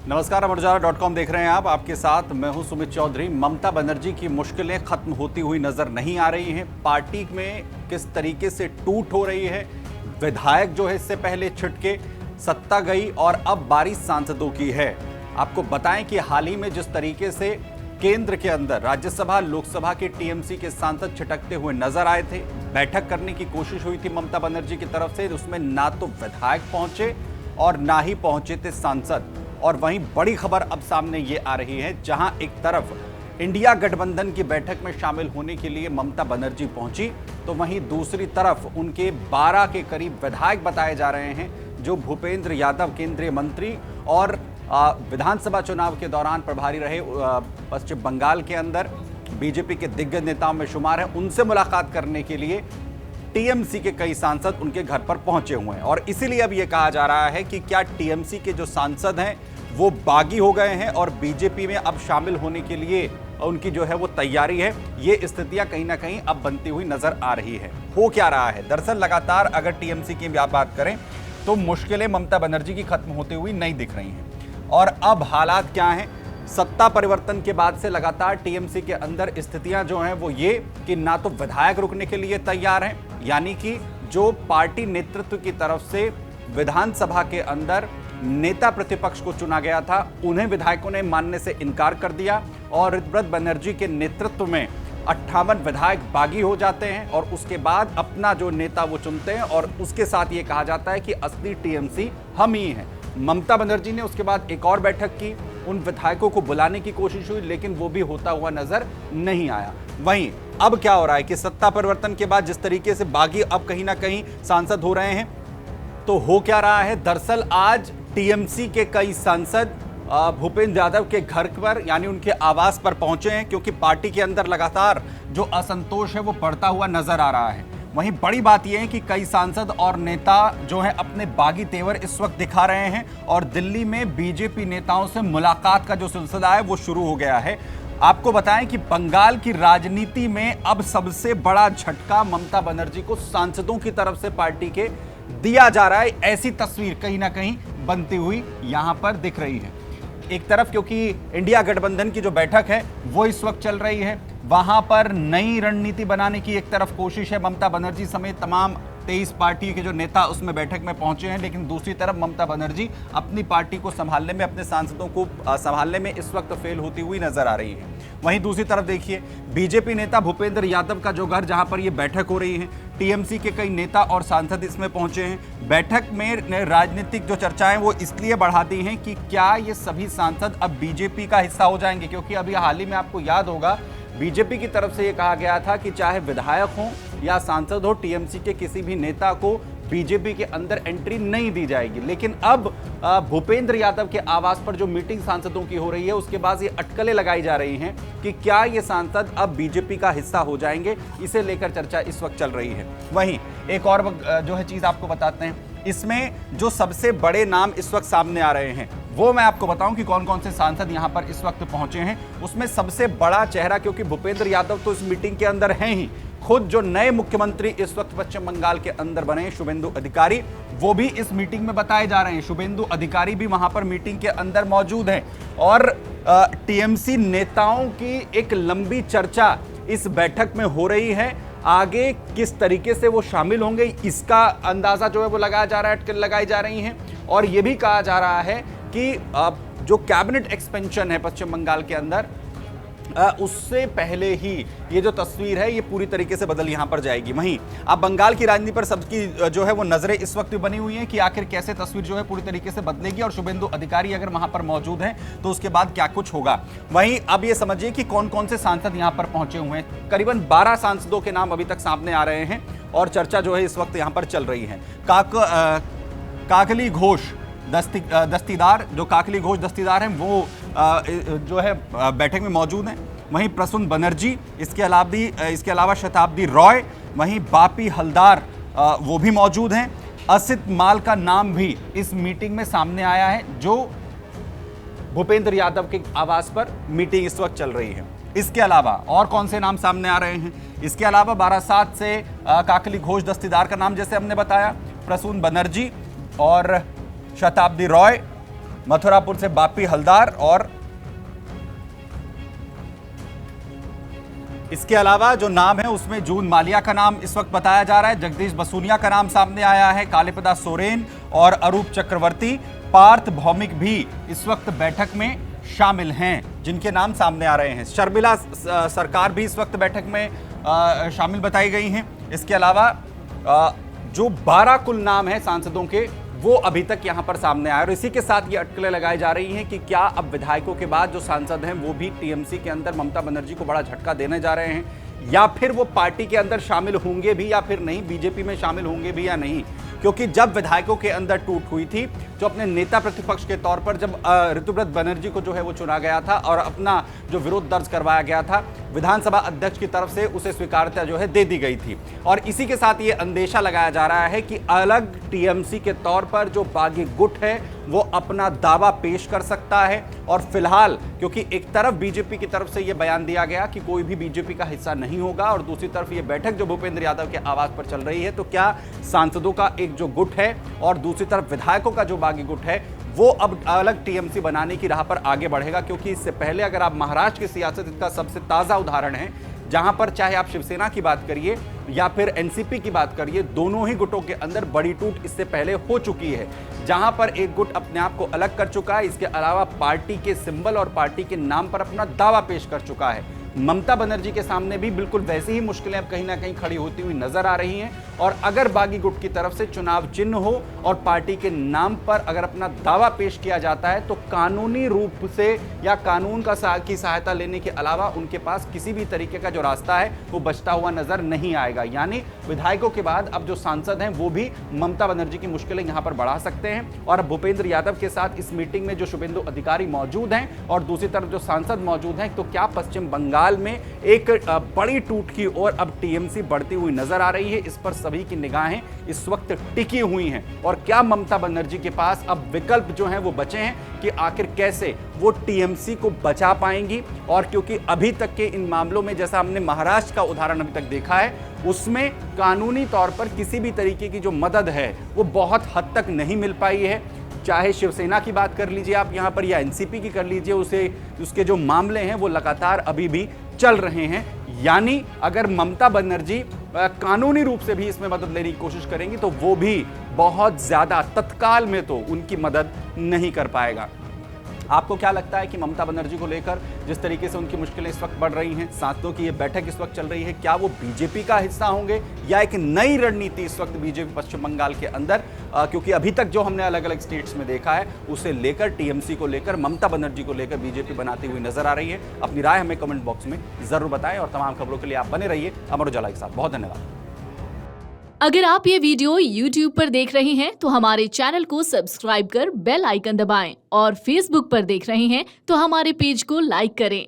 नमस्कार, अमरउजाला.com देख रहे हैं आप। आपके साथ मैं हूं सुमित चौधरी। ममता बनर्जी की मुश्किलें खत्म होती हुई नजर नहीं आ रही हैं। पार्टी में किस तरीके से टूट हो रही है, विधायक जो है इससे पहले छिटके, सत्ता गई और अब बारी सांसदों की है। आपको बताएं कि हाल ही में जिस तरीके से केंद्र के अंदर राज्यसभा लोकसभा के टीएमसी के सांसद छिटकते हुए नजर आए थे, बैठक करने की कोशिश हुई थी ममता बनर्जी की तरफ से, उसमें ना तो विधायक पहुंचे और ना ही पहुंचे थे सांसद। और वहीं बड़ी खबर अब सामने ये आ रही है, जहां एक तरफ इंडिया गठबंधन की बैठक में शामिल होने के लिए ममता बनर्जी पहुंची, तो वहीं दूसरी तरफ उनके 12 के करीब विधायक बताए जा रहे हैं, जो भूपेंद्र यादव केंद्रीय मंत्री और विधानसभा चुनाव के दौरान प्रभारी रहे पश्चिम बंगाल के अंदर, बीजेपी के दिग्गज नेताओं में शुमार है, उनसे मुलाकात करने के लिए टीएमसी के कई सांसद उनके घर पर पहुंचे हुए हैं। और इसीलिए अब यह कहा जा रहा है कि क्या टीएमसी के जो सांसद हैं वो बागी हो गए हैं और बीजेपी में अब शामिल होने के लिए उनकी जो है वो तैयारी है। ये स्थितियां कहीं ना कहीं अब बनती हुई नजर आ रही है। हो क्या रहा है दरअसल, लगातार अगर टीएमसी की बात करें तो मुश्किलें ममता बनर्जी की खत्म होती हुई नहीं दिख रही हैं। और अब हालात क्या हैं, सत्ता परिवर्तन के बाद से लगातार टीएमसी के अंदर स्थितियां जो हैं वो ये कि ना तो विधायक रुकने के लिए तैयार हैं, यानी कि जो पार्टी नेतृत्व की तरफ से विधानसभा के अंदर नेता प्रतिपक्ष को चुना गया था, उन्हें विधायकों ने मानने से इनकार कर दिया और ऋतव्रत बनर्जी के नेतृत्व में 58 विधायक बागी हो जाते हैं और उसके बाद अपना जो नेता वो चुनते हैं और उसके साथ ये कहा जाता है कि असली टीएमसी हम ही हैं। ममता बनर्जी ने उसके बाद एक और बैठक की, उन विधायकों को बुलाने की कोशिश हुई, लेकिन वो भी होता हुआ नजर नहीं आया। वहीं अब क्या हो रहा है कि सत्ता परिवर्तन के बाद जिस तरीके से बागी अब कहीं ना कहीं सांसद हो रहे हैं, तो हो क्या रहा है दरअसल, आज टीएमसी के कई सांसद भूपेंद्र यादव के घर पर यानी उनके आवास पर पहुंचे हैं, क्योंकि पार्टी के अंदर लगातार जो असंतोष है वो बढ़ता हुआ नजर आ रहा है। वहीं बड़ी बात यह है कि कई सांसद और नेता जो है अपने बागी तेवर इस वक्त दिखा रहे हैं और दिल्ली में बीजेपी नेताओं से मुलाकात का जो सिलसिला है वो शुरू हो गया है। आपको बताएं कि बंगाल की राजनीति में अब सबसे बड़ा झटका ममता बनर्जी को सांसदों की तरफ से पार्टी के दिया जा रहा है। ऐसी तस्वीर कहीं ना कहीं बनती हुई यहां पर दिख रही है। एक तरफ क्योंकि इंडिया गठबंधन की जो बैठक है वो इस वक्त चल रही है, वहां पर नई रणनीति बनाने की एक तरफ कोशिश है, ममता बनर्जी समेत तमाम 23 पार्टी के जो नेता उसमें बैठक में पहुंचे हैं, लेकिन दूसरी तरफ ममता बनर्जी अपनी पार्टी को संभालने में, अपने सांसदों को संभालने में इस वक्त फेल होती हुई नजर आ रही है। वहीं दूसरी तरफ देखिए, बीजेपी नेता भूपेंद्र यादव का जो घर जहां पर ये बैठक हो रही है, टीएमसी के कई नेता और सांसद इसमें पहुंचे हैं। बैठक में राजनीतिक जो चर्चाएं वो इसलिए बढ़ाती हैं कि क्या ये सभी सांसद अब बीजेपी का हिस्सा हो जाएंगे, क्योंकि अभी हाल ही में आपको याद होगा बीजेपी की तरफ से ये कहा गया था कि चाहे विधायक हो या सांसद हो, टीएमसी के किसी भी नेता को बीजेपी के अंदर एंट्री नहीं दी जाएगी। लेकिन अब भूपेंद्र यादव के आवास पर जो मीटिंग सांसदों की हो रही है उसके बाद ये अटकलें लगाई जा रही हैं कि क्या ये सांसद अब बीजेपी का हिस्सा हो जाएंगे, इसे लेकर चर्चा इस वक्त चल रही है। वहीं एक और जो है चीज आपको बताते हैं, इसमें जो सबसे बड़े नाम इस वक्त सामने आ रहे हैं वो मैं आपको बताऊं कि कौन कौन से सांसद यहां पर इस वक्त पहुंचे हैं। उसमें सबसे बड़ा चेहरा, क्योंकि भूपेंद्र यादव तो इस मीटिंग के अंदर हैं ही, खुद जो नए मुख्यमंत्री इस वक्त पश्चिम बंगाल के अंदर बने शुभेंदु अधिकारी, वो भी इस मीटिंग में बताए जा रहे हैं। शुभेंदु अधिकारी भी वहां पर मीटिंग के अंदर मौजूद हैं और टीएमसी नेताओं की एक लंबी चर्चा इस बैठक में हो रही है। आगे किस तरीके से वो शामिल होंगे इसका अंदाजा जो है वो लगाया जा रहा है, अटकल लगाई जा रही हैं। और ये भी कहा जा रहा है कि जो कैबिनेट एक्सपेंशन है पश्चिम बंगाल के अंदर, उससे पहले ही ये जो तस्वीर है ये पूरी तरीके से बदल यहां पर जाएगी। वहीं अब बंगाल की राजनीति पर सबकी जो है वो नजरें इस वक्त बनी हुई हैं कि आखिर कैसे तस्वीर जो है पूरी तरीके से बदलेगी और शुभेंदु अधिकारी अगर वहां पर मौजूद हैं तो उसके बाद क्या कुछ होगा। वहीं अब ये समझिए कि कौन कौन से सांसद यहां पर पहुंचे हुए हैं। करीबन 12 सांसदों के नाम अभी तक सामने आ रहे हैं और चर्चा जो है इस वक्त यहां पर चल रही है। काकली घोष दस्तीदार, जो काकली घोष दस्तीदार हैं वो जो है बैठक में मौजूद हैं। वहीं प्रसून बनर्जी, इसके अलावा शताब्दी रॉय, वहीं बापी हलदार वो भी मौजूद हैं। असित माल का नाम भी इस मीटिंग में सामने आया है, जो भूपेंद्र यादव के आवास पर मीटिंग इस वक्त चल रही है। इसके अलावा और कौन से नाम सामने आ रहे हैं? इसके अलावा बारासात से काकली घोष दस्तीदार का नाम जैसे हमने बताया, प्रसून बनर्जी और शताब्दी रॉय, मथुरापुर से बापी हलदार और इसके अलावा जो नाम है उसमें जून मालिया का नाम इस वक्त बताया जा रहा है, जगदीश बसूनिया का नाम सामने आया है, कालीपदा सोरेन और अरूप चक्रवर्ती, पार्थ भौमिक भी इस वक्त बैठक में शामिल हैं जिनके नाम सामने आ रहे हैं। शर्मिला सरकार भी इस वक्त बैठक में शामिल बताई गई हैं। इसके अलावा जो 12 कुल नाम है सांसदों के वो अभी तक यहां पर सामने आए और इसी के साथ ये अटकलें लगाई जा रही हैं कि क्या अब विधायकों के बाद जो सांसद हैं वो भी टीएमसी के अंदर ममता बनर्जी को बड़ा झटका देने जा रहे हैं या फिर वो पार्टी के अंदर शामिल होंगे भी या फिर नहीं, बीजेपी में शामिल होंगे भी या नहीं। क्योंकि जब विधायकों के अंदर टूट हुई थी, जो अपने नेता प्रतिपक्ष के तौर पर जब ऋतुव्रत बनर्जी को जो है वो चुना गया था और अपना जो विरोध दर्ज करवाया गया था, विधानसभा अध्यक्ष की तरफ से उसे स्वीकार्यता जो है दे दी गई थी। और इसी के साथ ये अंदेशा लगाया जा रहा है कि अलग टीएमसी के तौर पर जो बागी गुट है वो अपना दावा पेश कर सकता है। और फिलहाल क्योंकि एक तरफ बीजेपी की तरफ से यह बयान दिया गया कि कोई भी बीजेपी का हिस्सा नहीं होगा और दूसरी तरफ ये बैठक जो भूपेंद्र यादव के आवास पर चल रही है, तो क्या सांसदों का एक जो गुट है और दूसरी तरफ विधायकों का जो बागी गुट है वो अब अलग टीएमसी बनाने की राह पर आगे बढ़ेगा। क्योंकि इससे पहले अगर आप महाराष्ट्र की सियासत इसका सबसे ताजा उदाहरण है, जहां पर चाहे आप शिवसेना की बात करिए या फिर एनसीपी की बात करिए, दोनों ही गुटों के अंदर बड़ी टूट इससे पहले हो चुकी है, जहां पर एक गुट अपने आप को अलग कर चुका है, इसके अलावा पार्टी के सिंबल और पार्टी के नाम पर अपना दावा पेश कर चुका है। ममता बनर्जी के सामने भी बिल्कुल वैसी ही मुश्किलें अब कहीं ना कहीं खड़ी होती हुई नजर आ रही हैं। और अगर बागी गुट की तरफ से चुनाव चिन्ह हो और पार्टी के नाम पर अगर अपना दावा पेश किया जाता है तो कानूनी रूप से या कानून की सहायता लेने के अलावा उनके पास किसी भी तरीके का जो रास्ता है वो बचता हुआ नजर नहीं आएगा। यानी विधायकों के बाद अब जो सांसद हैं वो भी ममता बनर्जी की मुश्किलें यहां पर बढ़ा सकते हैं। और भूपेंद्र यादव के साथ इस मीटिंग में जो शुभेंदु अधिकारी मौजूद हैं और दूसरी तरफ जो सांसद मौजूद हैं, तो क्या पश्चिम बंगाल में एक बड़ी टूट की ओर अब टीएमसी बढ़ती हुई नजर आ रही है? इस पर सभी की निगाहें इस वक्त टिकी हुई हैं। और क्या ममता बनर्जी के पास अब विकल्प जो हैं वो बचे हैं कि आखिर कैसे वो टीएमसी को बचा पाएंगी? और क्योंकि अभी तक के इन मामलों में जैसा हमने महाराष्ट्र का उदाहरण अभी तक देखा है, उसमें कानूनी तौर पर किसी भी तरीके की जो मदद है वो बहुत हद तक नहीं मिल पाई है। चाहे शिवसेना की बात कर लीजिए आप यहाँ पर या एनसीपी की कर लीजिए, उसके जो मामले हैं वो लगातार अभी भी चल रहे हैं। यानी अगर ममता बनर्जी कानूनी रूप से भी इसमें मदद लेने की कोशिश करेंगी तो वो भी बहुत ज्यादा तत्काल में तो उनकी मदद नहीं कर पाएगा। आपको क्या लगता है कि ममता बनर्जी को लेकर जिस तरीके से उनकी मुश्किलें इस वक्त बढ़ रही हैं, सांसदों की ये बैठक इस वक्त चल रही है, क्या वो बीजेपी का हिस्सा होंगे या एक नई रणनीति इस वक्त बीजेपी पश्चिम बंगाल के अंदर, क्योंकि अभी तक जो हमने अलग अलग स्टेट्स में देखा है उसे लेकर टीएमसी को लेकर ममता बनर्जी को लेकर बीजेपी बनाती हुई नजर आ रही है? अपनी राय हमें कमेंट बॉक्स में जरूर बताएं और तमाम खबरों के लिए आप बने रहिए अमर उजाला के साथ। बहुत धन्यवाद। अगर आप ये वीडियो YouTube पर देख रहे हैं तो हमारे चैनल को सब्सक्राइब कर बेल आइकन दबाएं और Facebook पर देख रहे हैं तो हमारे पेज को लाइक करें।